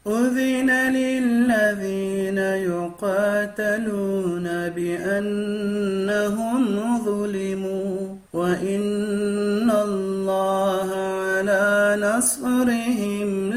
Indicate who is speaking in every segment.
Speaker 1: أذن للذين يقاتلون بأنهم ظلموا وإن الله على نصرهم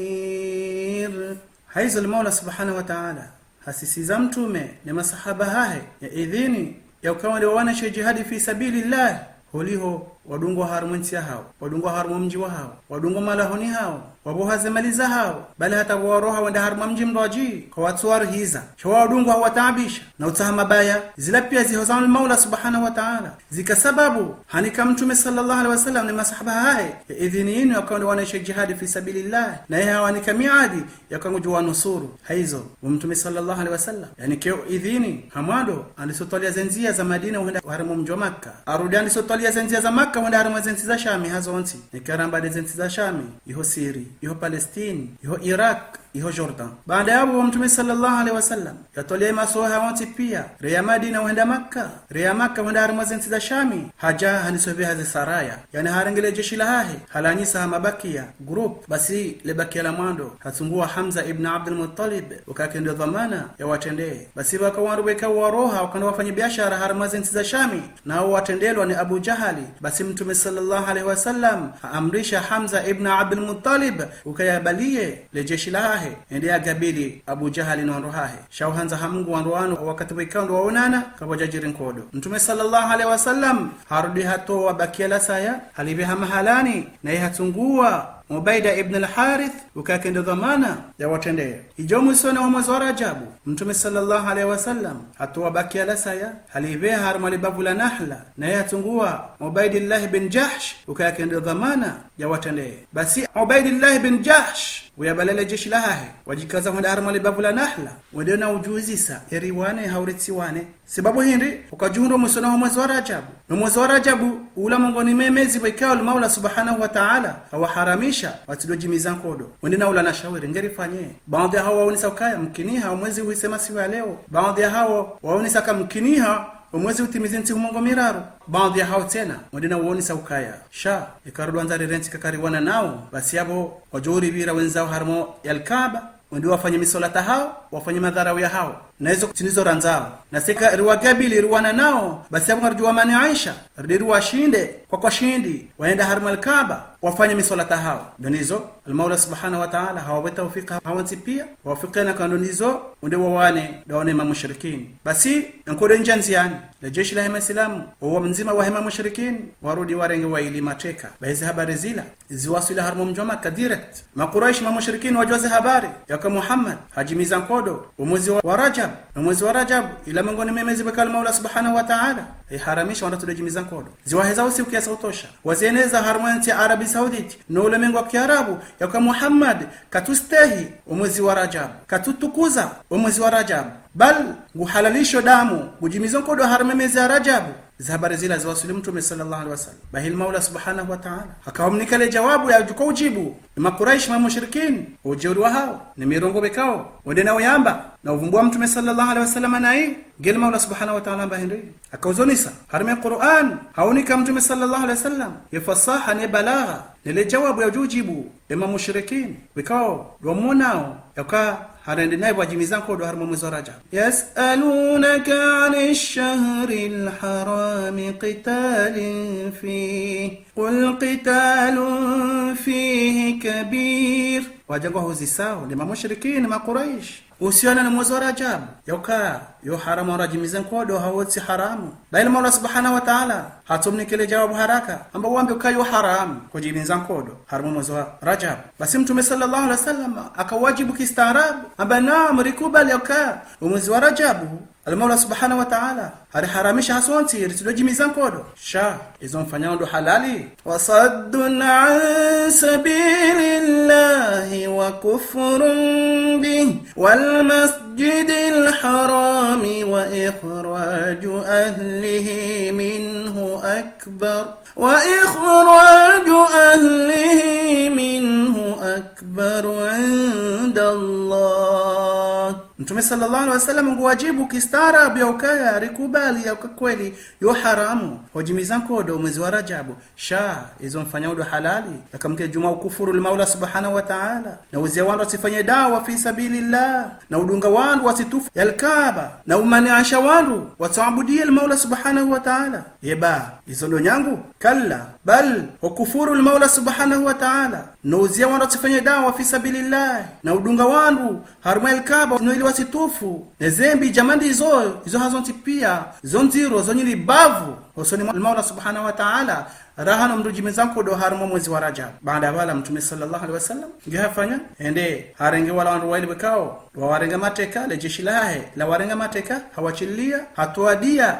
Speaker 1: لقدير. حيث المولى سبحانه وتعالى hasisiza mtume na masahaba hahe ya idhini ya ukawa ndio wanashe jihadi fi sabilillah huliho wadungwa harumwensi hao wadungwa harumu mji wa hao wadungwa malahoni hao wabohaze maliza hao bali hata waroha wanda harumu mji mdoji kwa watu waruhiza shawa wadungwa wataabisha na utahama baya zila pia zihozanu maula subhanahu wa ta'ala zika sababu hanika mtume sallallahu alaihi wasallam ni masahaba hae ya idhini yinu wakawa ndio wanashe jihadi fi sabilillah na ya hawanika miadi ya kangu nusuru haizo wa mtume sallallahu alaihi wasallam yani kio idhini hamado alisotolia zenzia za Madina wanda harumu mji wa Makka arudi alisotolia zenzia za Makka wanda harumu zenzi za Shami hazo onsi nikaramba de zenzi za Shami iho Siri iho Palestine iho Iraq iho Jordan baada ya hapo mtume sallallahu alaihi wasallam yatolea masoha wanti pia ria Madina wanda Makka ria Makka wanda harumu zenzi za Shami haja hanisobe hazi saraya yani harangile jeshi la hahe halanyisa mabakia group basi lebakia la mwando hatungua Hamza ibn Abdul Muttalib ukakende dhamana ya watendee basi wakawarubeka waroha wakanda wafanya biashara harumu zenzi za Shami na watendelwa ni Abu Jahali basi mtume sallallahu alaihi wasallam amrisha Hamza ibn Abdul Muttalib ukayabalie le jeshi lahe ndiye agabili Abu Jahali na rohahe shauhanza hamungu wanroano wakati wikando waonana kabojajirin kodo mtume sallallahu alaihi wasallam harudi hato wabakia la saya halibiha mahalani na yahatungua Ubaida ibn al-Harith ukakenda dhamana ya watendea ijomu sona wa mwezi wa Rajabu mtume sallallahu alaihi wasallam hatoa bakia la saya halibea harmali babu la Nahla na yatungua Ubaidillah bin Jahsh ukakenda dhamana ya watendea basi Ubaidillah bin Jahsh uyabalele jeshi lahe wajikaza kwenda harmali babu la Nahla wadena ujuzisa eriwane hauritiwane sababu hindi ukajundo musona wa mwezi wa Rajabu na mwezi wa Rajabu ula mongoni memezi waikao Maula subhanahu wa ta'ala hawaharamisha watidojimizan kodo wendina ula na shawiri ngerifanye baadhi hao waonisa ukaya mkiniha mwezi uisema siwa leo baadhi hao waonisa kama mkiniha umwezi utimizinti umongo miraru baadhi ya hao tena wendina uonisa ukaya sha ikarudu anzari renti kakariwana nao basi yabo wajuri vira wenzao harmo yalkaba wendi wafanye misolata hao wafanye madharau ya hao na hizo kutinizo ranzao na sika ruwagabili ruwana nao basi hapo ngarjua mani Aisha ruwa shinde kwa shindi waenda harmal Kaaba wafanye misolata hao donizo al-Maula subhanahu wa ta'ala hawaweta ufika hawanti pia wafikana kandonizo unde wawane daone mamushrikin basi nkode njanziani la jeshi la Islamu wa mzima wa mushrikin warudi warenge wa ili mateka basi habari zila ziwasila harmo mjoma ka direct makuraish mushrikin wajoze habari yaka Muhammad hajimiza kodo mwezi wa Rajab na mwezi wa Rajab ila mngoni memezi bakal Maula subhanahu wa ta'ala haramisha wanda tudajimiza kodo ziwaheza usiku kiasi utosha wazieneza harmanti Arabi Saudite no ule mengo wa Kiarabu yaka Muhammad katustehi mwezi wa Rajab katutukuza mwezi wa Rajab bal guhalalisho damu gujimiza kodo harmemezi ya Rajab habari zile ziwasili mtume sallallahu alaihi wasallam bahil Maula subhanahu wa ta'ala akawamnika le jawabu ya juko ujibu ni makuraish mushrikin ujeuri wa hao ni mirongo bekao wende nao yamba na uvumbua mtume sallallahu alaihi wasallam nai gel Maula subhanahu wa ta'ala bahindi akauzonisa harme Qur'an haunika mtume sallallahu alaihi wasallam yafasaha ne balagha le jawabu ya jujibu ema mushrikin bekao domonao yaka harende naye wajimizan kodo harmo mwezi wa Rajab yasalunaka 'anish shahril haram qitalin fihi qul qitalun fihi kabir wajangwa huzisao ni mushrikin makuraish usiana na mwezi wa Rajab yoka yo haramu rajimizan kodo hawoti haramu baina Mola subhanahu wa ta'ala hatumni kile jawabu haraka amba uambe kayo haram kujimizan kodo haramu mwezi wa Rajab basi mtume sallallahu alaihi wasallam akawajibu kistaarabu amba naam rikubali yoka mwezi wa Rajab al-Mola subhanahu wa ta'ala haramisha hasonti ritujimizan kodo sha izo mfanyao ndo halali wasaddun an sabilillahi wa kufrun bih wal masjidil harami wa ikhraju ahlihi minhu akbar وإخراج أهله منه أكبر عند الله Mtume sallallahu alaihi wasallam nguwajibu kistaarabu ya ukaya rikubali ya kweli yo haramu hojimiza nkodo mwezi wa Rajabu sha izo mfanya udo halali akamke juma ukufuru limaula subhanahu wa ta'ala na uzia wandu wasifanye dawa fi sabilillah na udunga wandu wasitufu yalkaba na umaniasha wandu wataabudia limaula subhanahu wa ta'ala yeba izo ndo nyangu kalla bal ukufuru limaula subhanahu wa ta'ala na uzia wandu wasifanye dawa fi sabilillah na udunga wandu harumu yalkaba no ili wasitufu nezembi jamandi izo hazonti pia zonziro zonyili bavu osoni Mola subhanahu wa ta'ala rahano mrujimizanko do harumo mwezi wa Rajab baada wala Mtume sallallahu alaihi wasallam ngihafanya ende harenge wala wandu waili bekao warenga mateka le jeshi lahe la warenga mateka hawachilia hatuadia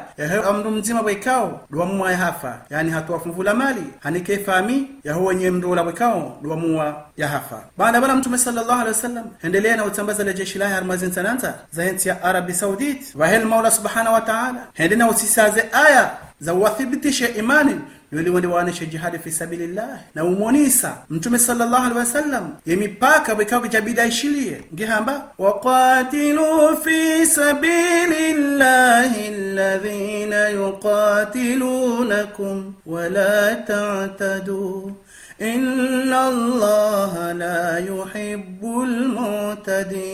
Speaker 1: amru mzima bekao do mwa hafa yani hatuafumvula mali hanike fami ya huwa nyemdola bekao do mwa ya hafa baada wala Mtume sallallahu alaihi wasallam endelea na utambaza le jeshi lahe armazin sananta zaenti ya Arabi Saudit wa hel Mola subhanahu wa ta'ala hendina usisaze aya za wathibitishe imani yule wende waonesha jihad fi sabilillah na umonisa Mtume sallallahu alaihi wasallam yemipaka bekao kujabida ishilie ngihamba waqatilu fi sabilillahi alladhina yuqatilunakum wala ta'tadu inna allaha la yuhibbul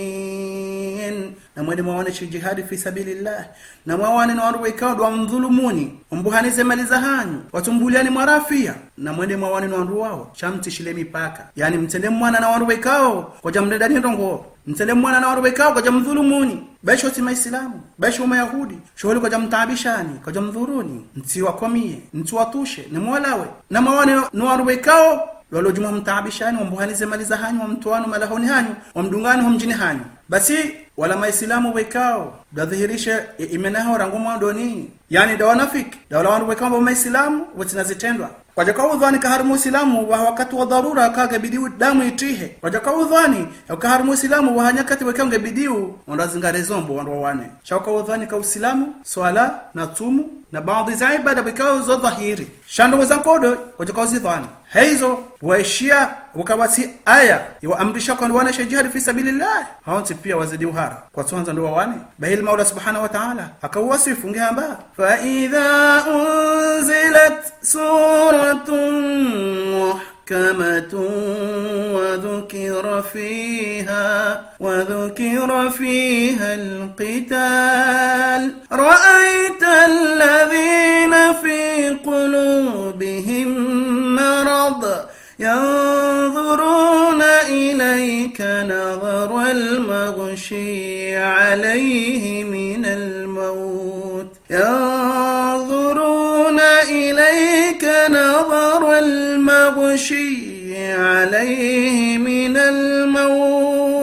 Speaker 1: mu'tadin na mwende mwaonesha jihad fi sabilillah na mwawane na watu wekao do mdhulumuni mbuhanize mali za hanyu watumbuliani marafia na mwende mwawane na watu wao chamtishile mipaka yani mtende mwana na watu wekao kwa jamdani ndongo mtende mwana na watu wekao kwa jamdhulumuni basho si maislamu basho mayahudi shughuli kwa jamtaabishani kwa jamdhuruni mtiwakomie mtiwatushe ni mwalawe na mwawane na watu wekao walo juma mtaabishani mbuhanize mali za hanyu mtoano malahoni hanyu mdungani mjini hanyu basi wala maislamu wekao dadhihirisha imenaho rangumo doni yani da wanafiki da wala wandu wekao maislamu watinazitendwa wajakao udhani kaharumu islamu wa wakati wa dharura kaga bidiu damu itihe wajakao udhani kaharumu islamu wa hanyakati wekange bidiu ondazingare zombo wandu wane shauka udhani ka uislamu swala na tumu na baadhi za ibada wekao zo dhahiri shando wazankodo wajakao zidhani heizo waishia wakawasi aya ya amrisha kwa wana jihad fi sabilillah haonti pia wazidi uhara kwa tuanza ndo wane bahil Mola subhanahu wa ta'ala akawasifu ngihamba fa idha unzilat suratun muhkamatun wa dhukira fiha alqital ra'aita alladhina fi qulubihim marad ينظرون إليك نظر المغشي عليه من الموت ينظرون إليك نظر المغشي عليه من الموت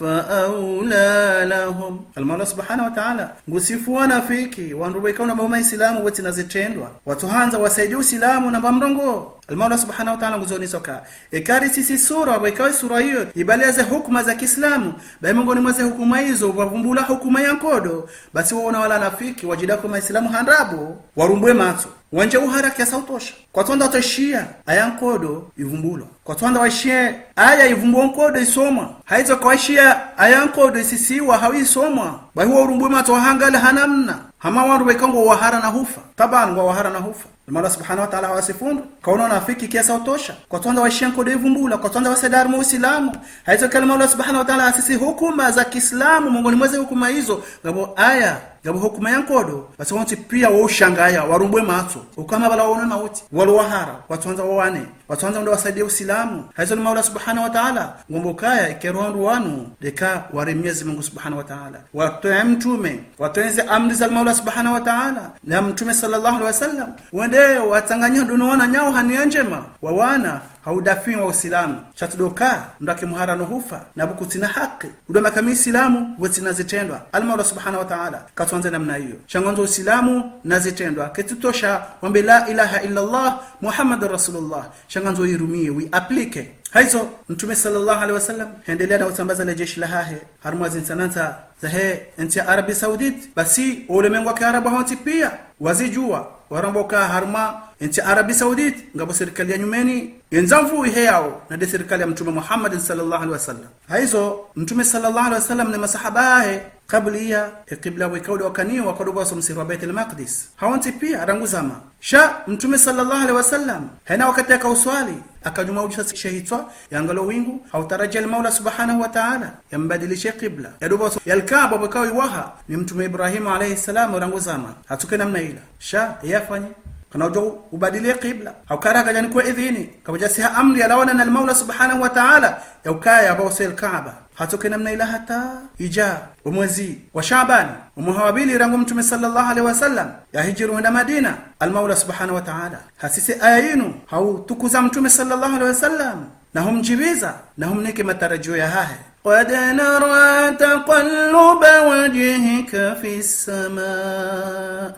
Speaker 1: فأولى لهم المولى سبحانه وتعالى ngusifuana fiki wanduweka na boma islamu wote nazitendwa watuhanza wasaidia uislamu na bamrongo المولى سبحانه وتعالى nguzoni soka ekari sisi sura wekawe sura hiyo ibaleze hukuma za Kiislamu ba miongoni mwa hukuma hizo wavumbula hukuma ya nkodo basi waona wala nafiki wajidako maislamu handabu warumbwe macho wanje uharaki sautosha kwa tonda toshia aya nkodo ivumbulo kwa tonda washie aya ivumbuo nkodo isomwa haizo kwa washia aya nkodo isisiwa hawisomwa ba huwa urumbwe macho hangala hanamna hama wandu wekango wahara na hufa taban wa wahara na hufa Mola subhanahu wa ta'ala wasifundu kaona nafiki kiasi utosha kwa tonda washenko devumbula kwa tonda wasedar muislamu haizo kalima Mola subhanahu wa ta'ala asisi hukuma za Kiislamu miongoni mwa hukuma hizo ngabo aya ngabo hukuma yankodo basi wanti pia waushangaya warumbwe macho ukama bala waona mauti walo wahara watonza wawane watonza ndo wasaidia Uislamu haizo Mola subhanahu wa ta'ala ngombo kaya ikerwandu wanu deka waremiezi Mungu subhanahu wa ta'ala watoe mtume watoenze amri za Mola subhanahu wa ta'ala na mtume sallallahu alaihi wasallam wende watanganya dunuona nyao hanianjema wawana haudafi wa Uislamu chatudoka ndake muharano hufa na bukutina haki udoma kama Uislamu wote nazitendwa al-Mola subhanahu wa ta'ala katuanze namna hiyo changonzo Uislamu nazitendwa ketutosha wambe la ilaha illa Allah Muhammadur Rasulullah changonzo irumie we apply haizo mtume sallallahu alaihi wasallam endelea na utambaza la jeshi la hahe harmazin sananta zahe nchi Arabi Saudit basi ulimwengu wa Kiarabu hauti pia wazijua waramboka harma nchi Arabi Saudite ngabo serikali ya nyumeni yenzamvu iheyao na de serikali ya mtume Muhammad sallallahu alaihi wasallam. Haizo mtume sallallahu alaihi wasallam na masahabae kabla qibla wikaudi wakaniwa wakadoba somsirwa Baitul Maqdis hawanti pia ranguzama sha mtume sallallahu alaihi wasallam hena wakati akauswali akajuma ujisa shahitwa yangalo wingu au tarajia al-Maula subhanahu wa ta'ala yambadilishe qibla yadoba yalkaaba wakawi waha ni mtume Ibrahim alayhi salam ranguzama hatuke namna ila sha yafanye kana ujo ubadilie qibla au karaka jani kwa idhini kabajasiha amri alawana na al-Maula subhanahu wa ta'ala yaukaya bawsil kaaba hatuke namna ila hata ija umwezi wa Shaaban umuhawabili rangu mtume sallallahu alaihi wasallam ya hijiru henda Madina al-Maula subhanahu wa ta'ala hasisi ayinu hau tukuza mtume sallallahu alaihi wasallam na humjibiza na humnike matarajio ya hahe qad nara taqalluba wajhika fi samaa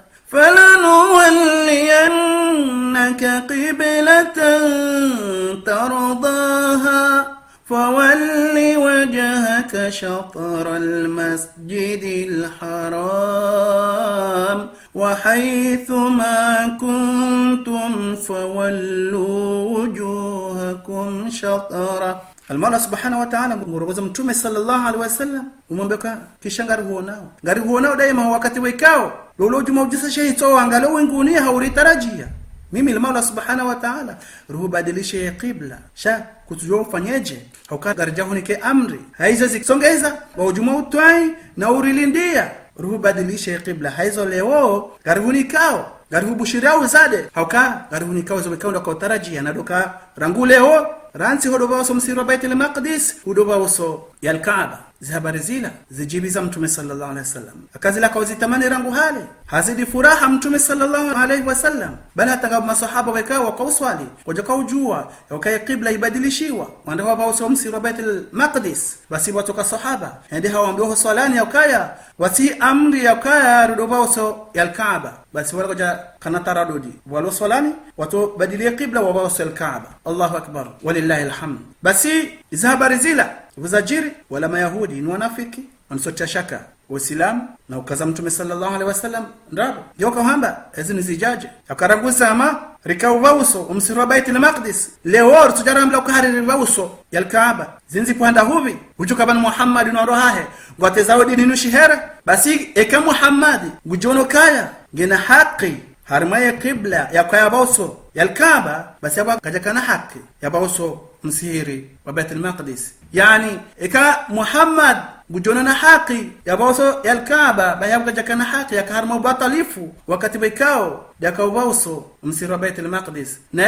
Speaker 1: فلنولينك قبلة ترضاها فول وجهك شطر المسجد الحرام وحيث ما كنتم فولوا وجوهكم شطره. المولى سبحانه وتعالى mrongoza mtume sallallahu alaihi wasallam umwambia kisha ngari huonao daima wakati wikao loloju maujisa shahito angalo wenguni hauritarajia mimi المولى سبحانه وتعالى ruhu badilishe qibla sha kutujua ufanyeje hauka garjahuni ke amri haizo zikisongeza waujuma utwai na urilindia ruhu badilishe qibla haizo leo garihuni kao garihu bushirao zade hauka garihuni kao zomekaunda kwa tarajia na doka ranguleo ransi hodoba waso msiro Baitul Maqdis hodoba waso ya al-Kaaba zihabari zila zijibiza mtume sallallahu alaihi wasallam akazila kwa zitamani rangu hali hazidi furaha mtume sallallahu alaihi wasallam bali hata masahaba wakawa kwa uswali koja kwa ujua yakaya qibla ibadilishiwa wanda wao waso msiro Baitul Maqdis basi watoka sahaba hadi hawaambia swalani yakaya wasi amri yakaya hodoba waso ya al-Kaaba basi wala koja kana taradudi walo swalani watu badilia qibla wa waso al-Kaaba. Allahu akbar walillahi alhamd. Basi zihabari zila wazajiri wala mayahudi ni wanafiki wanasotia shaka Uislamu na ukaza mtume sallallahu alaihi wasallam ndabo yoka hamba hizi ni zijaje akaranguza ama rikao wauso umsirwa Baitul Maqdis leo tujaramla ukahari wauso ya Kaaba zinzi kwanda hubi ujuka ban Muhammad na rohahe ngote zaudi ni nushihera basi eka Muhammad gujono kaya gina haki harmaye qibla ya kaya wauso ya Kaaba basi hapa kajakana haki ya wauso msihiri wa Baitul Maqdis yani eka Muhammad gujona haki ya boso ya Kaaba bayabga jakana haki ya karma batalifu wakati bekao yakao boso msiro Baitul Maqdis na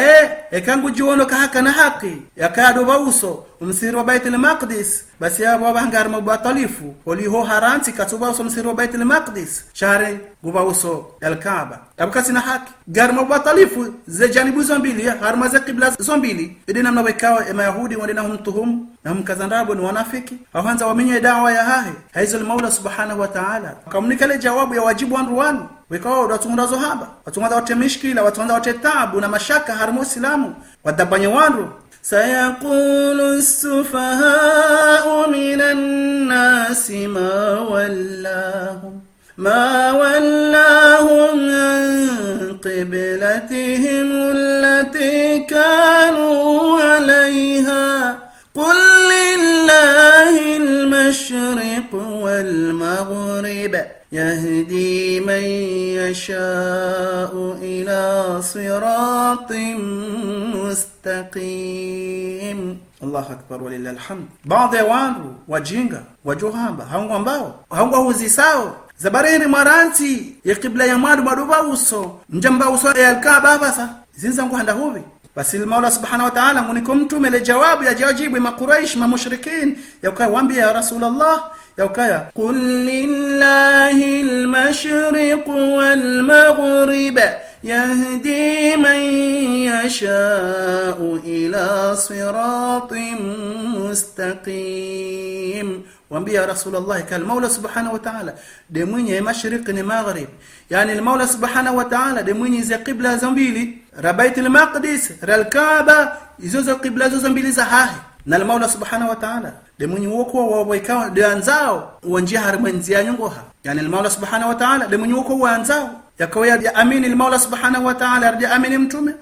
Speaker 1: ekangu juono ka haka na haki ya kado boso msiro Baitul Maqdis basi ya baba ngarma batalifu waliho haranti katuboso msiro Baitul Maqdis shahri guboso ya Kaaba abkasi na haki garma batalifu ze janibu zombili harma za qibla zombili idina mnabekao mayahudi wadina humtuhum na mkazandabo ni wanafiki awanza wamenye dawa ya hahe haizo al-Maula subhanahu wa ta'ala kamunikale jawabu ya wajibu wanruwanu wikao watundazo haba watundazo watemishkila watundazo watetabu na mashaka harmu islamu wadabanye wanru sayaqulu as-sufaha'u minan nasi ma wallahum an qiblatihim allati kanu 'alayha قل لله المشرق والمغرب يهدي من يشاء إلى صراط مستقيم. الله أكبر ولله الحمد. بعض wangu wajinga wajohamba haungu ambao haungu huzisao zabareni maranti ya qibla ya maduba uso njamba uso ya Kaaba basa zinzangu handa hubi basi al-Maula subhanahu wa ta'ala munikum tumele jawabu ya jawajibu ma Quraysh ma mushrikin yakaya waambia ya Rasulullah yakaya qul lillahi al-mashriq wal-maghrib yahdi man yasha'u ila siratin mustaqim. Waambia Rasulullah kal-Maula subhanahu wa ta'ala de mwenye mashriq ni maghrib yani al-Maula subhanahu wa ta'ala de mwenye za qibla zambili Baitul Maqdis al-Kaaba izo qibla zo mbili za hahi na al-Maula subhanahu wa ta'ala de mwenye woko waikao de anzao wanjia harmanzia nyongoha yani al-Maula subhanahu wa ta'ala de mwenye woko wanzao yakawa ya amini al-Maula subhanahu wa ta'ala arja amini mtume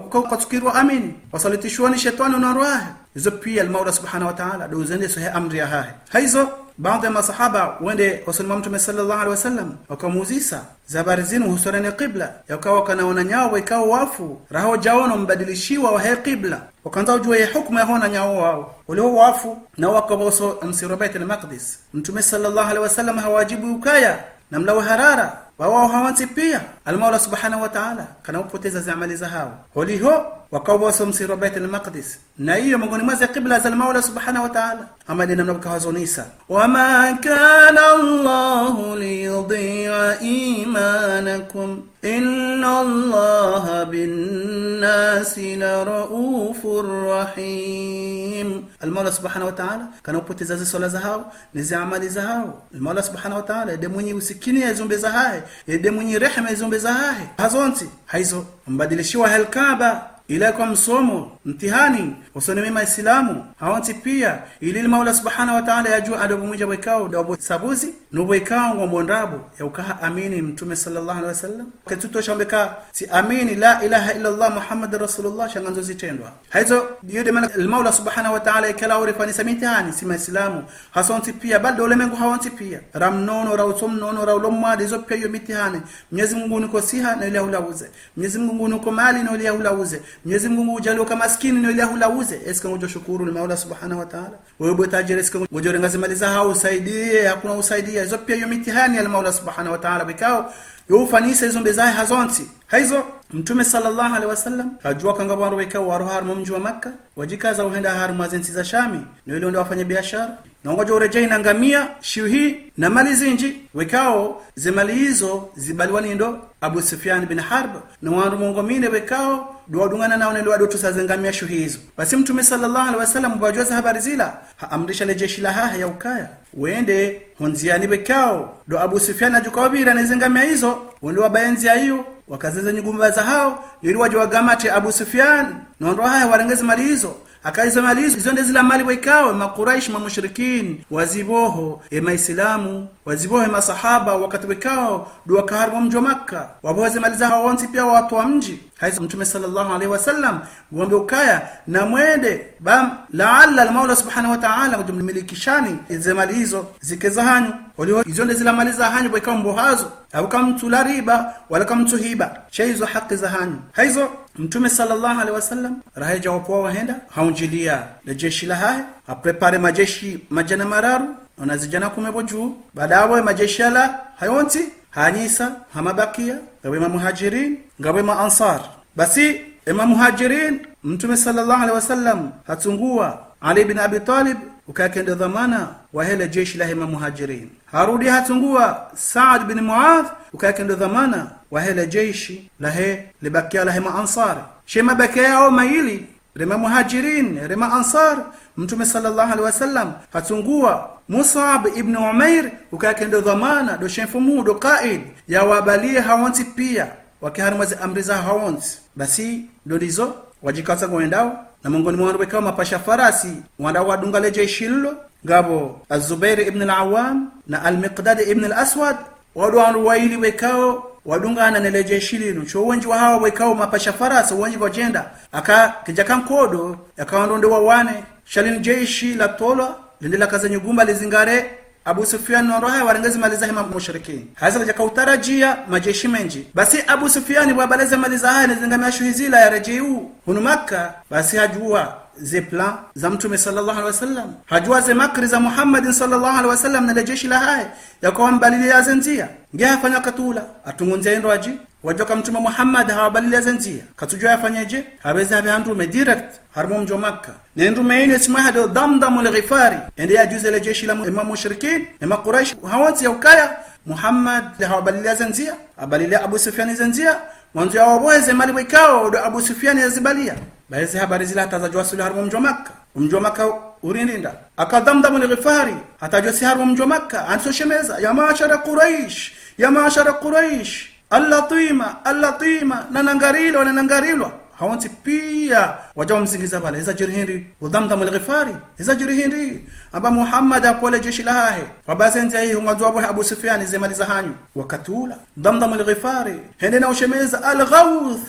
Speaker 1: kwa tukirwa amini wasalitishwa ni shetani na roho hizo pia al-Maula subhanahu wa ta'ala do zende sahi amri ya hahe hizo baadhi ya masahaba wende wasallam mtume sallallahu alaihi wasallam wakamuuzisa zabari zinu husurani qibla yakawa kanaona nyao ikawa wafu raho jaono mbadilishiwa wa qibla wakaanza kujua ya hukumu ya hona nyao wao wale wafu na wakaboso msiru bait al-Maqdis mtume sallallahu alaihi wasallam hawajibu ukaya na mlawa harara wao hawanti pia al-Maula subhanahu wa ta'ala kana upoteza zamali za hao holiho wakaboso msiru bait al-Maqdis na hiyo miongoni mwa qibla za al-Maula subhanahu wa ta'ala amali namna kahazonisa wama kana Allah liyudhi'a imanakum inna Allah bin-nasi la raufur rahim al-Maula subhanahu wa ta'ala kana upoteza swala za hao ni zamali za hao al-Maula subhanahu wa ta'ala ndiye mwenye usikini ya zombe za hai ndiye mwenye rehema ya zombe za hai hazonti hizo mbadilishiwa al-Kaaba ila kwa msomo mtihani usone mema Islamu hawanti pia ili Maula subhanahu wa ta'ala yajua adabu mmoja wekao ndio sabuzi nubwekao wa mondabu ya ukaha amini mtume sallallahu alaihi wasallam katuto shambeka si amini la ilaha illa Allah Muhammadur Rasulullah shanganzo zitendwa hizo yode Maula subhanahu wa ta'ala ikala urifani samithani si Islamu hasanti pia bado ulemengu hawanti pia ramnono rausomnono raulomadi hizo pia hiyo mitihani Mwenyezi Mungu niko siha na ile hulauze Mwenyezi Mungu niko mali na ile hulauze Mwenyezi Mungu ujaliwa kama maskini na ile hulauze eska ngojo shukuru ni Maula subhanahu wa ta'ala wewe botajiri eska ngojo rengazi maliza hao usaidie hakuna usaidia hizo pia hiyo mitihani ya Maula subhanahu wa ta'ala bikao yofanisa hizo mbezai hazonti hizo mtume sallallahu alaihi wasallam ajua kanga bwana wekao warohar mumji wa Makka wajikaza uenda har mazenzi za Shami na ile ndio wafanya biashara na ngoja urejea na ngamia shihi na mali zinji wekao zemali hizo zibaliwani ndo Abu Sufyan bin Harb na wandu mongomine wekao duadungana nao ndio wadoto sazengamia shihi hizo basi mtume sallallahu alaihi wasallam wajoza habari zila amrisha le jeshi la haha ya ukaya wende honziani wekao do Abu Sufyan ajukawabira na zengamia hizo wende wabaenzi hiyo wakazeza nyugumba za hao ili waje wagamate Abu Sufyan na ndo haya warengeze mali hizo akaiza mali hizo ndio zile mali wekao makuraish mamushrikin waziboho maislamu waziboho masahaba wakati wekao dua kaharibu mji wa Makka waboze mali zao wonti pia watu wa mji haisa mtume sallallahu alaihi wasallam wambe ukaya na mwende bam laalla al-Maula subhanahu wa ta'ala kujumlikishani hizo mali hizo zikezahanyu walio hizo ndio zile mali za hanyu wekao mbohazo au kama mtu la riba wala kama mtu hiba hizo haki za hanyu hizo mtume sallallahu alaihi wasallam rahaja wapo waenda haunjilia na jeshi la hai aprepare majeshi majana mararu onazijana kumebo juu baadaye majeshi la hayonti hanisa hamabakia gawe muhajirin gawe ansar basi muhajirin mtume sallallahu alaihi wasallam hatungua Ali bin Abi Talib ukakenda dhamana wa hele jeshi la muhajirin harudi hatungua Saad bin Muadh ukakenda dhamana wa hele jeshi la libakia la ansar shema bakia au maili rema muhajirin rema ansar mtume sallallahu alaihi wasallam hatungua Mus'ab ibn Umair ukakenda dhamana do shefumu do qaid ya wabalia hawanti pia wakiharmazi amri za hawanti basi ndizo wajikaza kuendao na mongoni mwa wekao mapasha farasi wanda wadungale jeshi hilo gabo Az-Zubair ibn al-Awwam na Al-Miqdad ibn al-Aswad wadwandu waili wekao wadungana na jeshi hilo cho wengi wa hawa wekao mapasha farasi wengi wajenda aka kijakan kodo yakaonde wane shalini jeshi la tola lindela kaza nyugumba lizingare Abu Sufyan na roha warengezi maliza hima mushrikini haza jakautarajia majeshi menji basi Abu Sufyan wabaleza maliza haya zingamia shuhizila ya rejeu hunu Makka basi hajua ze plan za mtume sallallahu alaihi wasallam hajua ze makri za Muhammad sallallahu alaihi wasallam na jeshi la haya yakawa mbalili ya zenzia ngia fanya katula atungunze ndo aji wajoka mtume Muhammad hawabali ya zenzia katujua yafanyaje haweza habiandu direct harmu mjo Makka nendo meine ismaha do Damdam al-Ghifari ende ya juze le jeshi la mushrikin na Quraysh hawanti ya ukaya Muhammad hawabali ya zenzia abali Abu Sufyan zenzia mwanzo ya waweze mali wekao do Abu Sufyan yazibalia baadhi habari zile atazajua sulu harmu mjo Makka mjo Makka urinda akadamdamu al-Ghifari atajua si harmu mjo Makka ansoshemeza ya maashara Quraysh ya maashara Quraysh allatima nanangarilwa hawanti pia wajao msingiza pale iza jirihindi udhamdam al-Ghifari iza jirihindi amba Muhammad akole jeshi la hahe wabazenzi hii ngazwabu Abu Sufyan zemaliza hanyu wakatula dhamdam al-Ghifari hendena ushemeza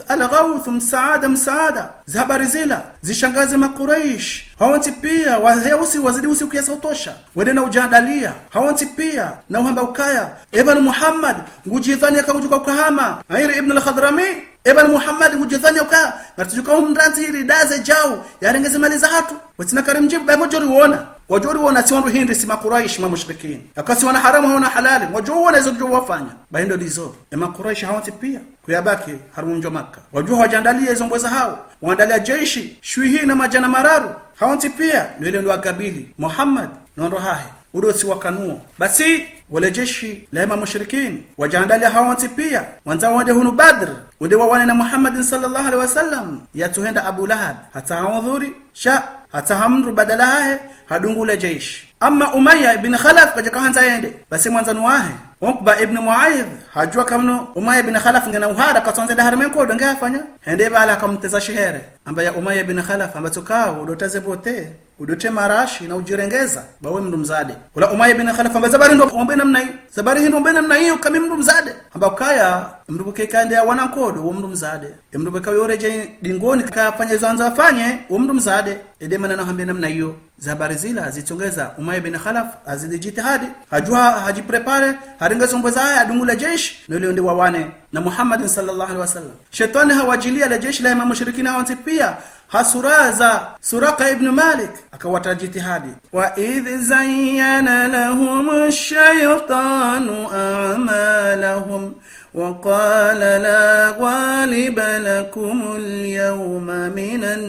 Speaker 1: al-Ghawth msaada habari zila zishangaze makuraish hawanti pia waheusi wazidi usi kiasi utosha wedena ujandalia hawanti pia na uhamba ukaya ibn Muhammad ngujidhani akajuka ukahama Air ibn al-Khadrami ibn Muhammad ngujidhani ukaya ngatujuka umranzi hili daze jao yarengeze maliza hatu watina karimjibu bamojori uona wajuri wana siwandu hindi si makuraish mamushrikin akasi wana haramu hawana halali wajuri wana izo wafanya bahindo lizo makuraish hawanti pia kuyabaki harumunjo Makka wajuri wajandalia izo mbweza hao waandalia jeshi shuihi na majana mararu hawanti pia nile ndo akabili Muhammad nondo hahe udosi wakanuo basi wale jeshi la mushrikin wajandalia hawanti pia wanzao wade hunu Badr wade wawane na Muhammad sallallahu alaihi wasallam yatuhenda Abu Lahab hata hawadhuri hata hamru badala hahe hadungule jeshi amma Umayya ibn Khalaf kaja kaanza yende basi mwanzano wahe Uqba ibn Mu'aydh hajua kamno Umayya ibn Khalaf ngana uhara katonze da harmenko ndo ngafanya hende bala akamteza shehere ambaye Umayya ibn Khalaf ambatokao udotaze bote udote marashi na ujirengeza bawe mndu mzade wala Umayya ibn Khalaf ambaye zabari ndo ombe namna hiyo zabari hiyo ombe namna hiyo kama mndu mzade ambaye kaya mndu kekande wana kodo wo mndu mzade mndu kayoreje dingoni kafanya zanza afanye wo mndu mzade edemana na hambe namna hiyo zabari zila zitongeza Umayya ibn Khalaf azidi jitihadi hajua hajiprepare haringa somboza haya adungula jeshi ndio ndio wawane na Muhammad sallallahu alaihi wasallam shetani hawajilia la jeshi la mushrikina hawanti pia hasuraza Suraqa ibn Malik akawata jitihadi wa idh zayyana lahum ash-shaytanu a'malahum wa qala la ghaliba lakum al-yawma minan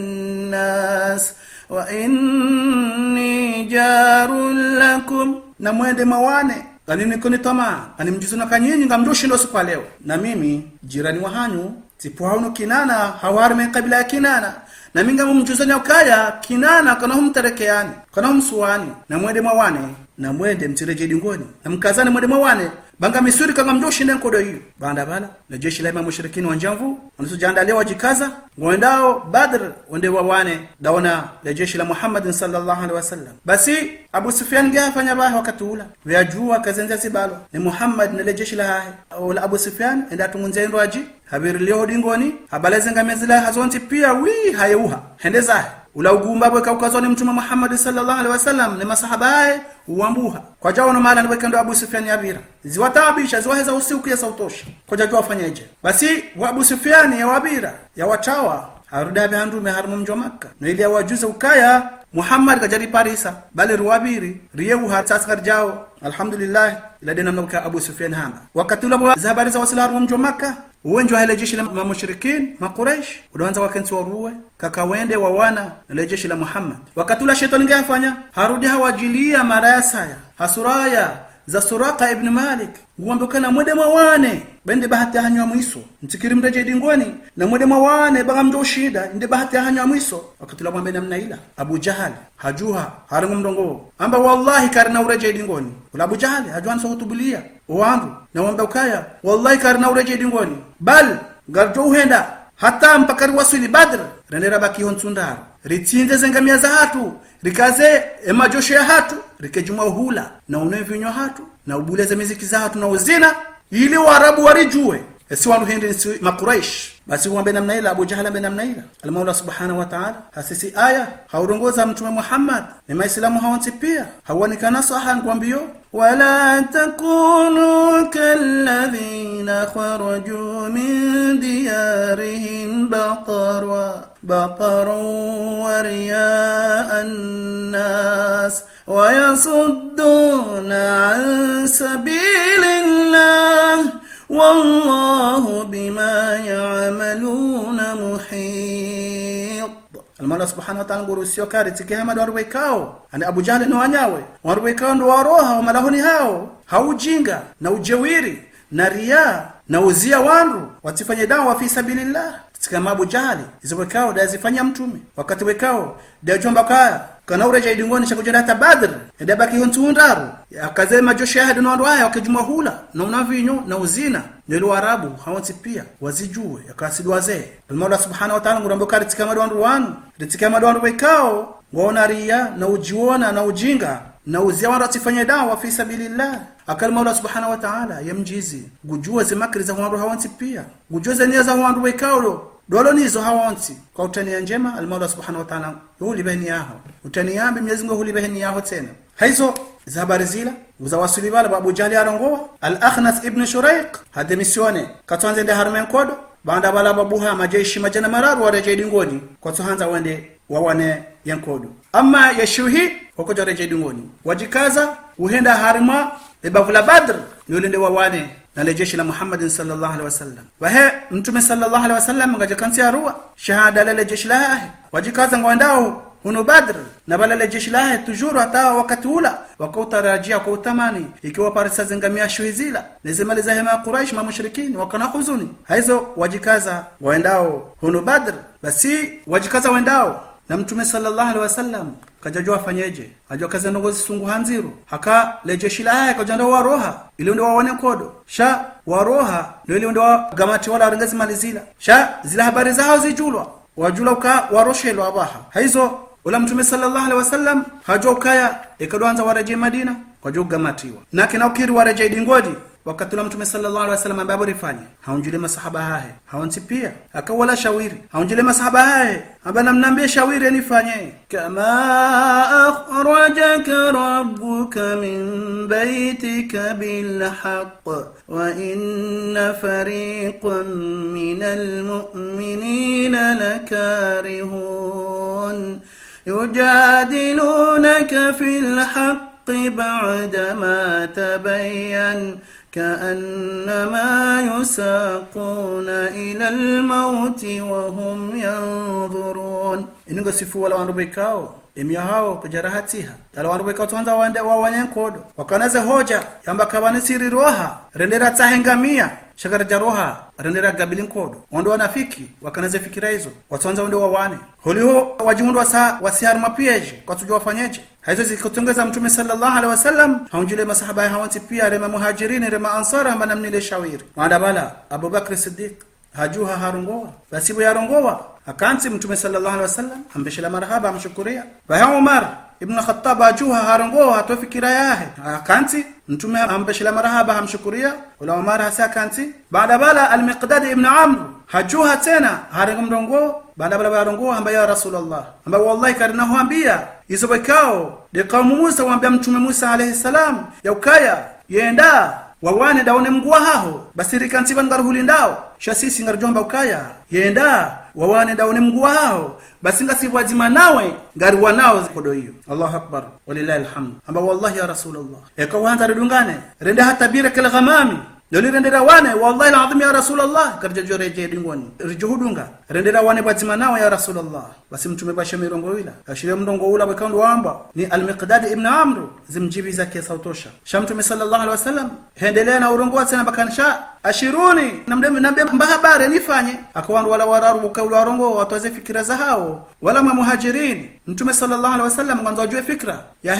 Speaker 1: nas wa inni jarun lakum na mwende mawane kanini kuni tama animjizuna kanyinyi ngamrushi ndo siku leo na mimi jirani wa hanyu tipuhauno Kinana hawarme kabila ya Kinana na minga mumjuzanya ukaya Kinana kana humtarekeani kana humsuani na mwende mawane na mwende mtireje dingoni na mkazane mwende mawane banga misuri kanga mjoshi nden kodo hiyo banda bala na jeshi la mushrikini wa njamvu wanasujandalia wajikaza waendao Badr wende wawane daona la jeshi la Muhammad sallallahu alaihi wasallam basi Abu Sufyan gafanya bahe wakati ula yajua kazenza sibalo ni Muhammad na jeshi la hae wala Abu Sufyan enda tumunze ndwaji habiri leo dingoni habalezenga mezila hazonti pia hayeuha hendeza ula ugumba bwe kaukazoni mtume Muhammad sallallahu alaihi wasallam ni masahabae uambuha kwa jao na mala nibekendo Abu Sufyan yabira ziwatabisha ziwaheza usiku ya sautosha kwa jao wafanyaje basi wa Abu Sufyan ya wabira ya watawa harudabe handume harumu mjo Makka na ili awajuze ukaya Muhammad kajari Parisa bali ruwabiri riyewu hatasakar jao alhamdulillah ila dena mnuka Abu Sufyan hamba wakati ula zabari za wasila harumu mjo Makka uwenjo hale jeshi la mushrikin makuraish unaanza wakenzi waruwe kakawende wawana na jeshi la Muhammad wakati ula shetani ngafanya harudi hawajilia marasa hasuraya za Suraqa ibn Malik uambukana mwede mawane bende bahati hanywa mwiso ntikiri mreje dingoni na mwede mawane bagamdo shida inde bahati hanywa mwiso wakati la mwambe namna ila Abu Jahal hajuha harangu mdongo amba wallahi karna ureje dingoni ula Abu Jahal hajuan sohutubulia uambu na wambe ukaya wallahi karna ureje dingoni bal garjo uhenda hata mpakari wasili Badr renera baki hontundaro ritinze zengamia za hatu rikaze emajoshe ya hatu rikejumwa uhula na unevinywa hatu na ubuleze miziki za hatu na uzina ili warabu warijue si wandu hindi makuraish basi huambe namna ila Abu Jahal ambe namna ila al-Maula subhanahu wa ta'ala hasisi aya haurongoza mtume Muhammad ni maislamu hawanti pia hawanikana saha ngwambio wala takunu kalladhina kharaju min diyarihim baqaran wa riya'an nas wa yasudduna an sabilillah wallahu bima ya'maluna muhit al-Maula subhanahu wa ta'ala ngurusio kari tikihama warwekao ani Abu Jahl no wanyawe warwekao ndo waroha wa malahoni hao haujinga na ujewiri na riya na uzia wandu watifanye dawa fi sabilillah sikama Abu Jahali izowekao dazifanya mtume wakati wekao dajomba kaya kana ureja idingoni cha kujenda hata Badr edabaki huntundaru akazema jo shahada no ndo haya wakijumwa hula na unavinyo na uzina nilo Arabu hawanti pia wazijue yakasidi wazee Allah subhanahu wa ta'ala ngurambo kari tikama ndo wanu tikama ndo wekao ngona ria na ujiona na ujinga na uziawara tifanya dawa fi sabilillah akalma Allah subhanahu wa ta'ala yamjizi gujua zimakri za wandu hawanti pia gujua nia za wandu wekao dolo nizo hawanti kwa utania njema al-Mola subhanahu wa ta'ala yuli bahini yao utaniambi Mwenyezi Mungu huli bahini yao tena hizo za habari zila za wasuli wala Abu Jahli arongoa al-Akhnas ibn Shuraiq hadi misione katwanze nde harmen kodo banda bala babuha majeshi majana mararu wareje ngoni kwa tuhanza wende wawane yankodo ama yashuhi wako jareje ngoni wajikaza uhenda harma ibavula Badr yulinde wawane na jeshi la Muhammad sallallahu alaihi wasallam wahe mtume sallallahu alaihi wasallam ngajakansi arua shahada la jeshi la wajikaza ngwandao huno Badr na bala jeshi la tujuru hata wakati ula wakautarajia kwa utamani ikiwa parisa zingamia shuhizila nizimaliza hema Quraysh ma mushrikini wakana huzuni hizo wajikaza waendao huno Badr basi wajikaza waendao na mtume sallallahu alaihi wasallam kajajua fanyeje ajua kaza nongozi sungu hanziru haka lejeshi la kajanda wa roha ile ndio waone kodo sha wa roha ile ndio gamati wala rengezi malizila sha zila habari zao zijulwa wajula uka waroshelo abaha hizo ula mtume sallallahu alaihi wasallam hajua kaya ikadwanza waraje Madina kwa juu gamatiwa na kina ukiri waraje dingodi wakati ula mtume sallallahu alaihi wasallam ambaye rifanya haunjile masahaba hae hawanti pia akawala shawiri haunjile masahaba hae abana mnambie shawiri anifanye kama akhrajaka rabbuka min baytika bil haqq wa inna fariqan minal mu'minina lakarihun yujadilunaka fil haqq بعدما تبين كأنما يساقون إلى الموت وهم ينظرون إنه sifu wala wanrubekao emia hao kujarahatiha dala wanrubekao tuanza wawane kodo wakanaze hoja yamba kabane siri roha rendera tahengamia shakara jaroha rendera gabilin kodo wando wanafiki wakanaze fikira hizo watuanza wando wawane holiho wajiundu wasihar mapieje kwa tujua fanyeje hizo zikotongeza mtume sallallahu alaihi wasallam haunjile masahaba hawanti pia rema muhajirin rema ansara ambana mnile shawiri wanda bala Abu Bakr Siddiq hajuha harongoa basibu yarongoa akanti mtume sallallahu alaihi wasallam ambeshela marhaba amshukuria wa Umar ibn Khattab hajuha harongoa atofikira yahe akanti mtume ambeshela marhaba amshukuria wala Umar hasa kanti baada bala al-Miqdad ibn Amr hajuha tena harengomrongo baada bala barongo ambaye ya Rasulullah ambaye wallahi karinahu ambia isobekao de kaumu Musa waambia mtume Musa alayhi salam yaukaya yenda wawane daone mgwa hao basiri kanti bangaruhulindao shasisi ngarjomba ukaya yenda wawane daone mgwa hao basinga sibwazima nawe ngaruwa nao kodo hiyo Allahu akbar walillahi alhamd amba wallahi ya Rasulullah yakawanza redungane renda hata bira kala ghamami Doli rendera wane wallahi alazim ya Rasulullah karja joreje dingoni rijuhudunga rendera wane bazima nao ya Rasulullah basi mtume bashe mirongo wila ashire mndongo ula bakando wamba ni al-Miqdad ibn Amr zimjibi zake sautosha shamtume sallallahu alaihi wasallam hendelea na urongo tena bakanisha ashiruni nambe mbahabari nifanye akawandu wala wararu kaula warongo watoze fikira za hao wala muhajirin mtume sallallahu alaihi wasallam mwanzo ajue fikra ya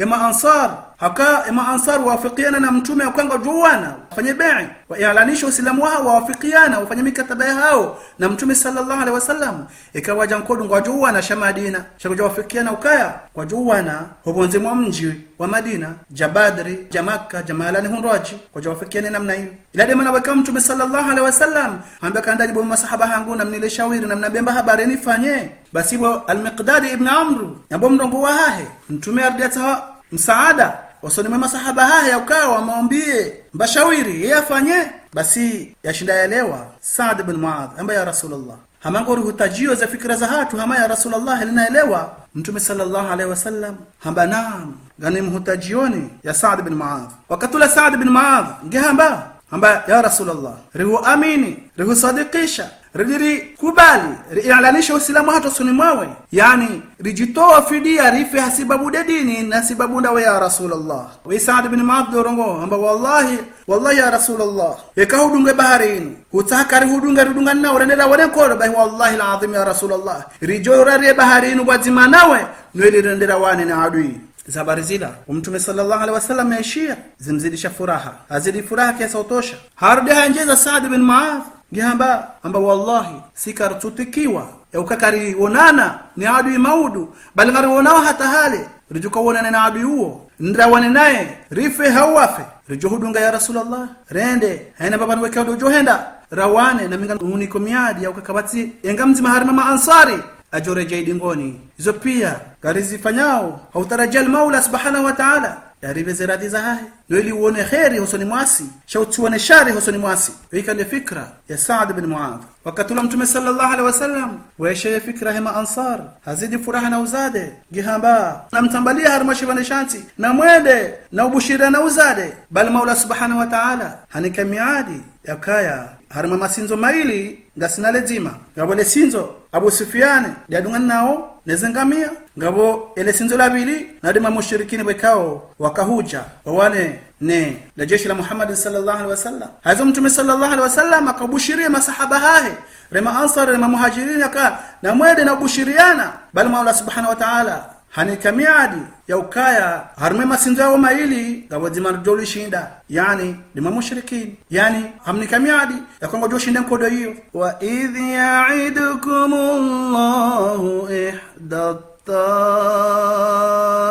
Speaker 1: maansar haka maansar wafikiana na mtume akanga juana fanye bai wa i'lanisha uislamu wao wafikiana wafanye mikataba yao na mtume sallallahu alaihi wasallam ikawa jankodu ngwajua na shamadina shakuja wafikiana ukaya kwa juana hobonze mwa mji wa Madina Jabadri Jamaka Jamalani hunroji kwa wafikiana namna hiyo ila dema na waka mtume sallallahu alaihi wasallam ambaka ndani bo masahaba hangu na mnile shawiri na mnabemba habari nifanye basi bo al-Miqdad ibn Amr yabo mrongo wa hahe mtume ardiata msaada wasonime masahaba haya ukawa maombie mbashawiri yafanye basi yashinda yalewa Saad ibn Muadh ambaye ya Rasulullah hamangori hutajio za fikra za hatu hama ya Rasulullah linaelewa mtume sallallahu alaihi wasallam hamba naam gani mhutajioni ya Saad ibn Muadh wakatula Saad ibn Muadh ngehamba amba ya Rasulullah rihu amini rihu sadikisha rijiri kubali rialanisha uislamu hata suni mwawe, yani rijitoa fidia rife hasibabu dini na sibabu ndawe ya Rasulullah. Wa Sa'd bin Mu'adh dorongo amba wallahi ya Rasulullah yakahudunge baharini utakari hudunga na urendera wale koro bai wallahi alazim ya Rasulullah rijora ri baharini wazima nawe nweli rendera wane na adui zabari zila Mtume sallallahu alaihi wasallam yaishia zimzidisha furaha azidi furaha kiasi utosha harudi hanjeza Sa'd bin Mu'adh gihamba amba wallahi sikartutikiwa ya ukakari onana ni adui maudu bali ngari onao hata hali rijuka onana na adui huo ndawane naye rife hawafe rijuhudunga ya Rasulullah rende haina baba nweka dojohenda rawane na minga uniko miadi ya ukakabati engamzi maharima maansari ajore jaidingoni hizo pia gari zifanyao hautarajal Maula subhanahu wa ta'ala yaribe ziradi za hahe ili uone khairi husoni mwasi shautuone shari husoni mwasi. Wika ni fikra ya Sa'd bin Mu'adh wakatula Mtume sallallahu alaihi wasallam waisha fikra hema ansar hazidi furaha na uzade gihamba na mtambalia harmashivane shanti na mwende na ubushira na uzade bali Maula subhanahu wa ta'ala hanika miadi yakaya harma masinzo maili ngasinale zima ngabo le sinzo Abu Sufyan yadunga nao nezengamia ngabo ele sinzo labili na dema mushrikini bekao wakahuja wawane ne la jeshi la Muhammad sallallahu alaihi wasallam hazo Mtume sallallahu alaihi wasallam akabushiria masahaba hahe rema ansar rema muhajirin aka na mwede na bushiriana bali Maula subhanahu wa ta'ala hanika miadi ya ukaya harme masinzo yao maili ngabo zimana doli shinda yani dima mushrikin yani hamnika miadi ya kongo jo shinda kodo hiyo wa idh ya'idukumullahu ihda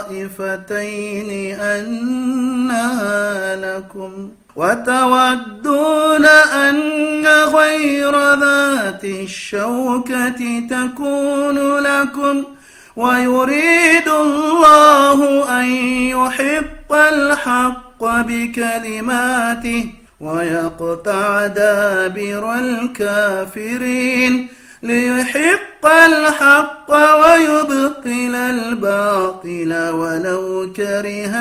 Speaker 1: taifatayn annaha lakum وتودون أن غير ذات الشوكة تكون لكم ويريد الله أن يحق الحق بكلماته ويقطع دابر الكافرين ليحق الحق ويبطل الباطل ولو كره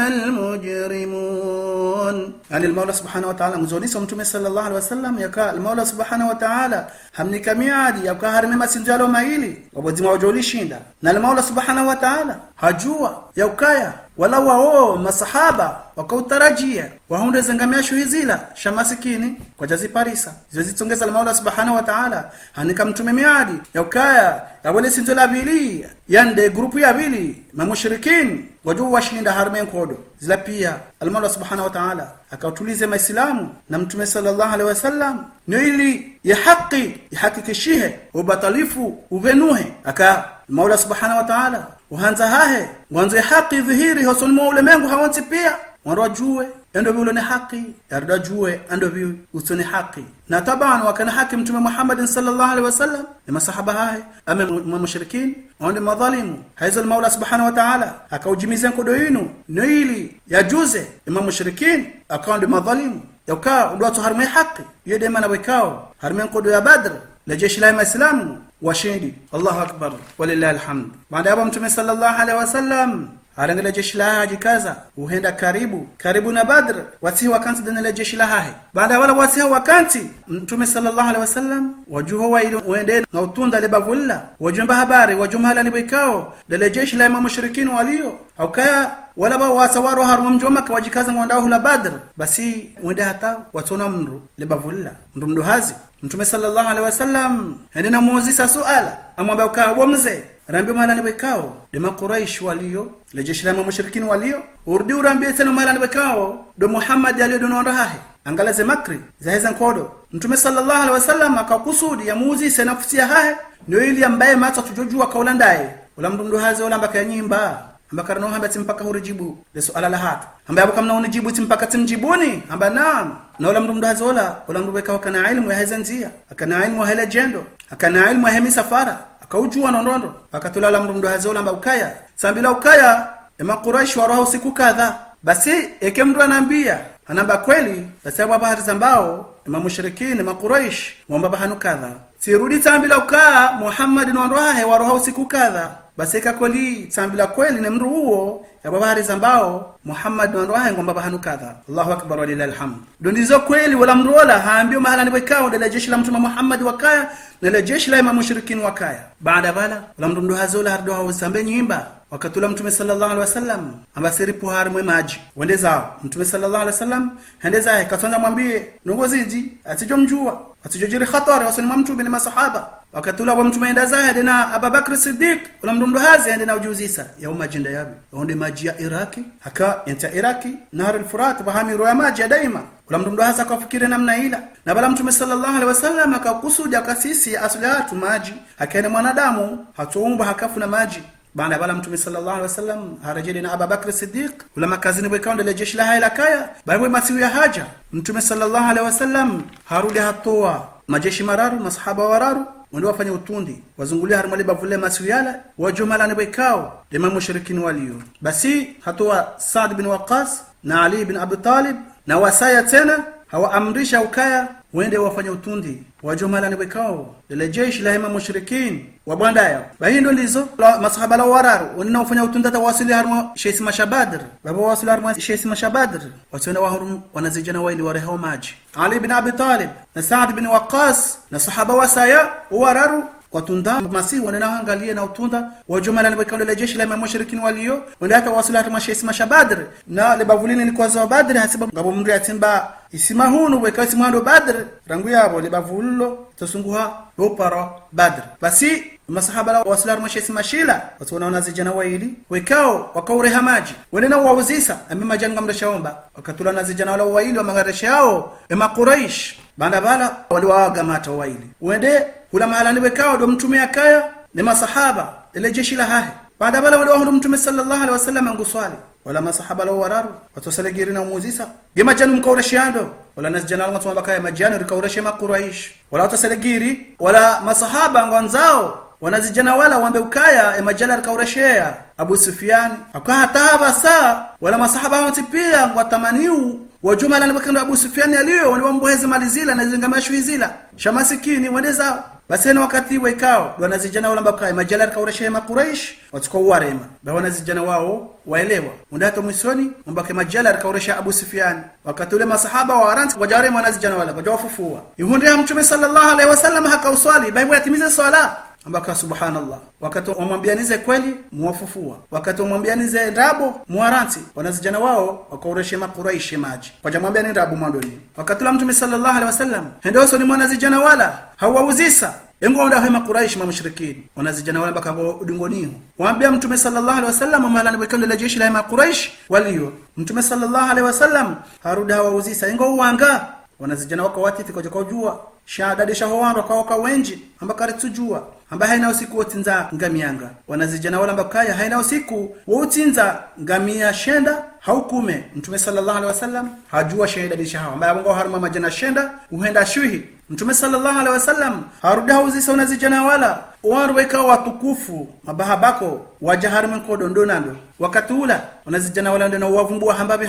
Speaker 1: المجرمون. يعني المولى سبحانه وتعالى مزونيس ومتومي صلى الله عليه وسلم يكا المولى سبحانه وتعالى همنك ميعادي يكا هرمي مسنجالو مايلي وبدي موجولي شيندا na المولى سبحانه وتعالى hajua yaukaya wala wao masahaba wakautarajia wahunde zangamia shuhizila shamasikini kwa jazi parisa zizitongeza al-Maula subhanahu wa ta'ala hanika mtume miadi yaukaya ya wale sinzola bili yande grupu ya bili mamushrikin wajua washinda harmen kodo zila pia al-Maula subhanahu wa ta'ala akautulize maislamu na mtume sallallahu alaihi wasallam ni ili ya haki ihakikishihe ubatalifu uvenuhe aka Maula subhanahu wa ta'ala uhanza hahe mwanzo haki dhihiri hosoni mwa ulemengu hawanti pia warajue endo vile ni haki yardajue endo vile usoni haki na tabana wakana haki mtume Muhammad sallallahu alaihi wasallam ni masahaba hahe ama mushrikin wande madhalimu haizo Maula subhanahu wa ta'ala akaujimiza kodo yenu nili yajuze imam mushrikin akaonde madhalimu yakaa ndo harme haki yede maana wekao harme kodo ya Badr la jeshi la Islamu washindi. Allahu akbar walillahi alhamd. Baada ya mtume sallallahu alaihi wasallam arangela jeshi la haji kaza uhenda karibu na Badr wasi wakanti dana jeshi la hahi baada wala wasi wakanti mtume sallallahu alaihi wasallam wajuho wa ile uende na utunda le bavulla wajumba habari wajumhala libikao dale jeshi la mushrikin walio au kaya wala ba wasawaro haru mjoma kwa wajikaza ngondao la Badr basi uende hata watona mndu le bavulla mndu hazi mtume sallallahu alaihi wasallam endena muuzisa suala amwambia ukawa mzee rambi mala nibekao dema Quraysh walio le jeshi la mushrikin walio urdi urambie tena mala nibekao do Muhammad aliyo dono hahe angalaze makri zaheza nkodo mtume sallallahu alaihi wasallam akakusudi ya muuzisa nafsi ya hahe ndio ili ambaye mata tujojua kaula ndaye wala mndu hazi wala mbaka nyimba ambaka no hamba timpaka hurijibu le suala la hatu ambaye kama unijibu timpaka timjibuni amba naam na wala mndu hazi wala mndu bekao kana ilmu ya hezanzia akana ilmu hela jendo akana ilmu ya safara akaujua nondondo akatulala mndu hazola amba ukaya sambila ukaya ema Quraysh waro siku kadha basi eke mndu anambia anamba kweli basi baba harizambao ema mushrikini ema Quraysh mwamba bahanu kadha sirudi sambila ukaya Muhammad nondoahe waro siku kadha basi kakoli sambila kweli ne mru huo ya babari zambao Muhammad ndo wahe ngomba bahanu kadha. Allahu akbar wa lillahi alhamd. Dondizo kweli wala mru wala haambio mahala nibekao ndela jeshi la mtume Muhammad wakaya na jeshi la mushrikin wakaya. Baada bala wala mru ndo hazola hardo hausambe nyimba wakatula mtume sallallahu alaihi wasallam ambasiri puhar mwe maji wende zao mtume sallallahu alaihi wasallam hendeza katonda mwambie nongoziji atijomjua atijojiri khatari wasallam mtume ni masahaba wakatula wa mtume enda zaidi na Abubakar Siddiq wala mndu hazi ende na ujuzisa ya umajinda yabi onde maji ya Iraki haka yenta Iraki nahar al-Furat bahami roya maji ya daima wala mndu hazi akafikiri namna ila na bala mtume sallallahu alaihi wasallam akakusudia kasisi aslihatu maji akaene mwanadamu hatuumba hakafu na maji. Baada bala mtume sallallahu alaihi wasallam harajili na Abubakar Siddiq ulama kazini bwekao ndele jeshi la haila kaya bawe masiu ya haja mtume sallallahu alaihi wasallam harudi hatoa majeshi mararu masahaba wararu ndio wafanye utundi wazungulia harmali bavule masiu yala wajumala ni bwekao dema mushrikin walio basi hatoa Saad bin Waqas na Ali bin Abi Talib na wasaya tena hawa amrisha ukaya wende wafanye utundi wajumala ni bwekao ile jeshi la hema mushrikin wabandaya bahindo lizo masahaba la wararu wanaofanya utunda tawasili harma Sheikh Mashabadr baba wasili harma Sheikh Mashabadr watona wahurum wanazijana waili wareho maji Ali bin Abi Talib na Saad bin Waqas na sahaba wasaya wararu watunda masihi wanaangalia na utunda wajumala ni bwekao ile jeshi la mushrikin walio wanda hata wasili harma Sheikh Mashabadr na libavulini ni kwa za Badr hasiba ngabo mri atimba isima hunu bwekao simando Badr rangu yabo libavullo tusunguha lopara Badr basi masahaba la waslar mashisi mashila watu wanaona zijana waili wekao wakaureha maji wenena wauzisa amema janga mrashaomba wakatula na zijana wala waili wa magaresha yao ema Quraish banda bala waliwaaga mata waili wende kula mahala ni wekao do mtume akaya ni masahaba ile jeshi la hahe banda bala waliwaaga mtume sallallahu alaihi wasallam nguswali wala masahaba la wararu watu salegiri na muuzisa gema janu mkaurashando wala nasjana watu mabakaya majani rikaurashe ma Quraish wala watu salegiri wala masahaba ngwanzao wanazijana wala wambe ukaya emajala rikaurashea Abu Sufyan akahata saa wala masahaba watipia watamaniu wajumala nibakendo Abu Sufyan aliyo waliwambweze malizila na zingamashu zila shamasikini wendeza basi na wakati wekao wanazijana wala mbakaya majala rikaurashea ma Quraish watuko warema ba wanazijana wao waelewa undato mwisoni mbake majala rikaurashea Abu Sufyan wakati ule masahaba wa waranti wajarema wanazijana wala wajawafufua ihunde mtume sallallahu alaihi wasallam hakauswali baibu yatimize swala ambaka subhanallah wakati wamwambianize kweli muwafufua wakati wamwambianize rabo muwaranti wanazijana wao wakaureshe Quraish maji wajamwambiani rabo mwandoni wakati la mtume sallallahu alaihi wasallam hendoso ni mwanazijana wala hawauzisa engo nda hema Quraish mushrikin wanazijana wala baka udingoniho waambia mtume sallallahu alaihi wasallam mala nibekendo la jeshi la hema Quraish walio mtume sallallahu alaihi wasallam haruda hawauzisa engo uanga wanazijana wako watiti koja kujua shahada shahowandu kwa wenji ambaka ritujua amba haina usiku wotinza ngamianga wanazijana wala mbakaya haina usiku wotinza ngamia shenda haukume mtume sallallahu alaihi wasallam hajua shahada dishahawa amba yabongo harma majana shenda uhenda shuhi mtume sallallahu alaihi wasallam haruda uzisa wanazijana wala warweka watukufu mabahabako wajaharima kodondonando wakati ula wanazijana wala ndio wavumbua hambabi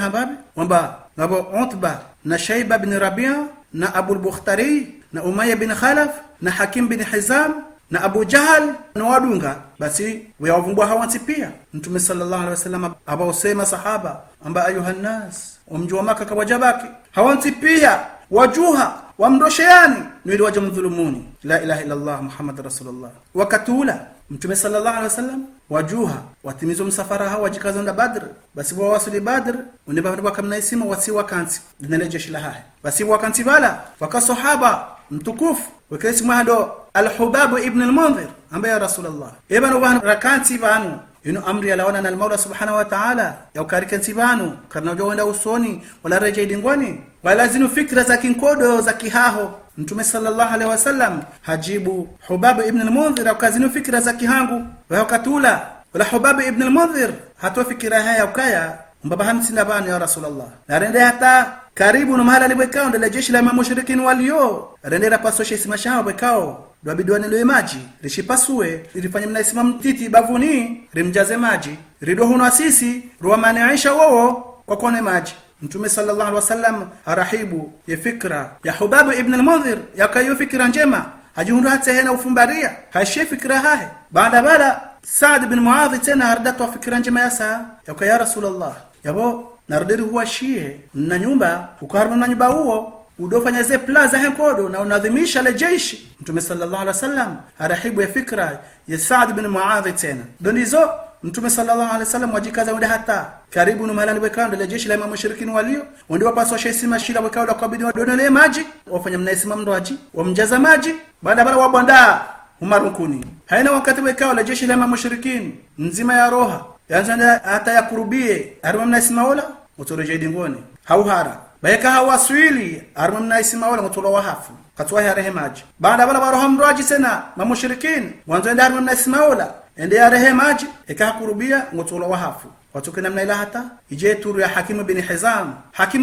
Speaker 1: wamba ngabo Utba na Shayba bin Rabi'a na Abu al-Bukhtari na Umayya bin Khalaf na Hakim bin Hizam na Abu Jahal na wadunga basi wavumbua hawansi pia mtume sallallahu alaihi wasallam abawasema sahaba amba ayuhan nas umjua maka kawajabaki hawansi pia wajuha wamdosheani nili wajamdhulumuni la ilaha illa Allah Muhammad rasulullah wakatula mtume sallallahu alaihi wasallam wajuha watimizo msafara hawa jikazonda Badr basi wasuli Badr unibahari wakamnaisima wasiwa kansi dinale jeshi la hahe basi wakansi bala wakasahaba mtukufu wakati mwado al-Hubab ibn al-Munzir ambaye ya rasulullah ibn wa rakansi banu ino amri alaona na al-Maula subhanahu wa ta'ala yaukarikansi banu karna joenda usoni wala reje dingwani wala zinu fikra za kinkodo za kihaho mtume sallallahu alaihi wasallam hajibu Hubab ibn al-Munzir akazinu fikra za kihangu wakatula wala Hubab ibn al-Munzir hatwa fikira haya ukaya mbaba hamsi na bani ya rasulullah na rende hata karibu na mahala libekao ndele jeshi la mushrikin walio rende rapaso Sheikh Mashawa bekao dwabidwane lwe maji rishipasue lifanye mnaisima mtiti bavuni rimjaze maji rido huno asisi ruamane Aisha wao kwa kone maji mtume sallallahu alaihi wasallam arahibu ya fikra ya Hubab ibn al-Munzir yakayo fikra njema hajiundu hata hena ufumbaria hashi fikra hahe baada bala Saad bin Muadh tena hardatu fikira njema yasa ya Rasulullah yabo nardiri huwa shie na nyumba ukarma na nyumba huo udofanya ze plaza henkodo na unadhimisha le jeshi. Mtume sallallahu alaihi wasallam arahibu ya fikra ya Saad bin Muadh tena donizo. Mtume sallallahu alaihi wasallam wajikaza wende hata karibu numalani wekando le jeshi la mushrikin walio ndio wapaswa shesima shila wekao kabidi wadonele maji wafanya mnaisima mndoaji wamjaza maji baada bala wabanda umarukuni haina wakati wekao le jeshi la mushrikin nzima ya roha yanza hata yakurubie arwa mnaisima wala mutoroje dingoni hauhara baeka hawaswili arwa mnaisima wala mutolo wahafu katwa ya rehemaji baada bala roha mroaji tena mushrikin mwanzo ndio arwa mnaisima wala ende ya rehemaji ikakurubia mutolo wahafu watoke namna ila hata ije turu ya Hakim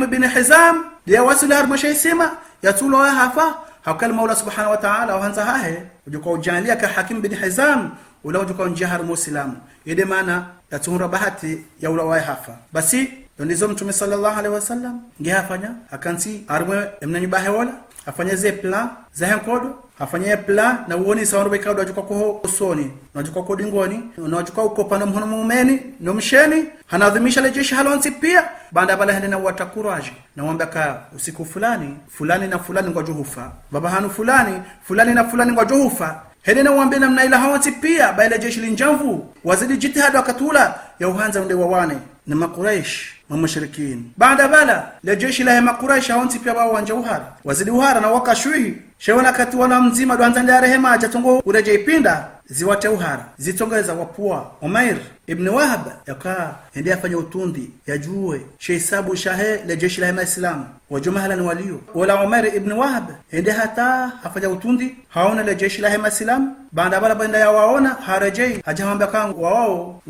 Speaker 1: bin Hizam dia wasila armashaisema ya tulo wahafa hakal Mola subhanahu wa ta'ala waanza hahe ujuka ujalia ka Hakim bin Hizam ula ujuka unjahar muslimu ide maana ya tuhura bahati ya ula wahafa basi ndizo Mtume sallallahu alaihi wasallam ngehafanya akansi arwe emnanyubahe wala afanye ze plan za henkodo afanye plan na uoni sawa ndo bikado ajuka ko usoni najuka ko dingoni najuka uko pana mhono muumeni no msheni hanadhimisha le jeshi halonsi pia banda bala hende na watakuraji na mwambia ka usiku fulani na fulani ngojo hufa baba hanu fulani na fulani ngojo hufa hende na mwambia namna ila hawati pia baila jeshi linjamvu wazidi jitihada wakatula ya uhanza ndio wawane na makuraish mushrikin baada bala le jeshi la makuraish hawati pia wao wanja uhara wazidi uhara na wakashui shewana kati wana mzima doanza ndia rehema ajatongo ureje ipinda ziwate uhara zitongeza wapua Umair ibn Wahab yaka ndiye afanya utundi yajue shehesabu shahe le jeshi la Islam wajumahalan walio wala Umair ibn Wahab ndiye hata afanya utundi haona le jeshi la Islam baada bala banda ya waona harejei hajamwambia kangu wao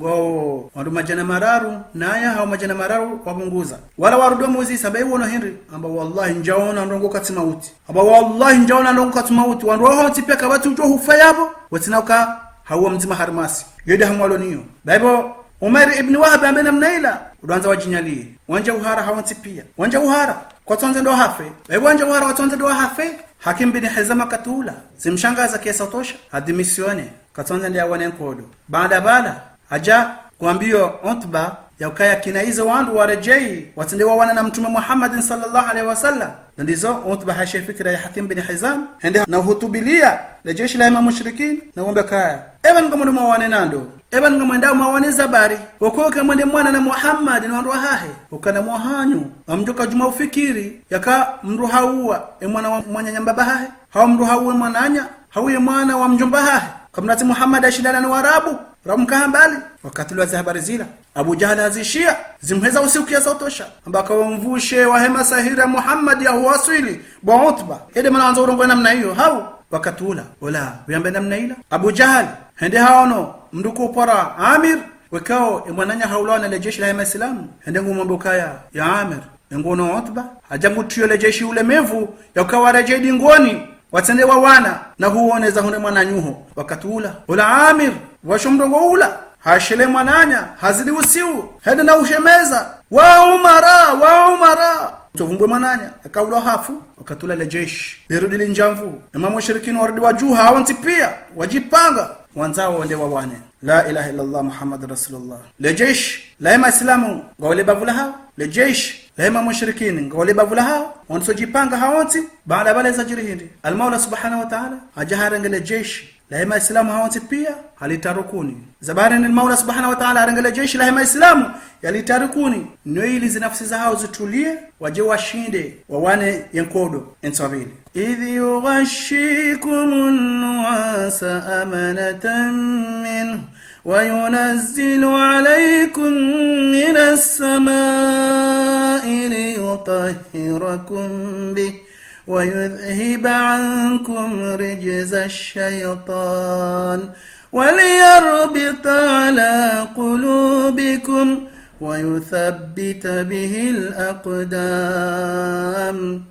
Speaker 1: wandu majana mararu naya hao majana mararu wabunguza wala warudo mwezi sababu wana Henry amba wallahi njaona ndongo kati mauti amba wallahi njaona ndongo kati mauti wandu wao tipia kabati ujo hufayabo watinauka hawa mzima harmasi yede hamwalo niyo baibo Umar ibn Wahab amena mnaila udanza wajinyalie wanja uhara hawanti pia wanja uhara kwa tonze ndo hafe baibo wanja uhara watonze ndo hafe Hakim bin Hizam katula zimshangaza kiasi tosha hadi misione katonze ndio wane nkodo baada bala haja kuambio Utba ya ukaya kinaizo wandu warejei watendewa wana na Mtume Muhammad sallallahu alaihi wasallam ndizo Utba hashe fikra ya Hakim bin Hizam hende na hutubilia le jeshi la mushrikin na wombe kaya eban ngamundu mawane nando eban ngamwenda mawane zabari wakoka mwende mwana na Muhammad na wandu hahe ukana mwahanyu amjuka juma ufikiri yaka mru hawa mwana wa mwanyamba bahahe hawa mru hawa mwananya hawa mwana wa mjomba hahe kamnati Muhammad ashindana na Warabu ramkahambali wakati wa habari zila Abu Jahl azishia zimheza usiku ya sautosha ambaka wamvushe wahema sahira Muhammad ya huwasili ba Utba ede manaanza urongo namna hiyo hao wakatula wala yambe namna ila Abu Jahl hende haono mnduko pora Amir wekao mwananya haulana le jeshi la Islam hende ngumwambokaya ya Amir ngono Utba hajamutio le jeshi ule mevu yakawareje dingoni watende wana na huoneza hune mwananyuho wakatula wala Amir washomdongo ula hashile mwananya hazidi usiu hende na ushemeza wa umara tuvumbwe mwananya akaula hafu wakatula le jeshi lirudi linjamvu na mushrikin warudi wajuha hawanti pia wajipanga wanzao wende wawane la ilaha illa Allah Muhammad rasulullah le jeshi la Islamu ngawale bavulaha le jeshi la mushrikin ngawale bavulaha wansojipanga hawanti baada bale za jirihindi al-Maula subhanahu wa ta'ala ajahara ngale jeshi la Islamu hawanti pia halitarukuni zabara ni Mola subhanahu wa ta'ala arangala jeshi la Islamu yalitarukuni noili zinafsi za hao zitulie waje washinde wawane yankodo ensabili idhi yughashikumun nuasa amanatan min wa yunazzilu alaykum minas samaa'i liyutahhirakum bih ويذهب عنكم رجز الشيطان وليربط على قلوبكم ويثبت به الأقدام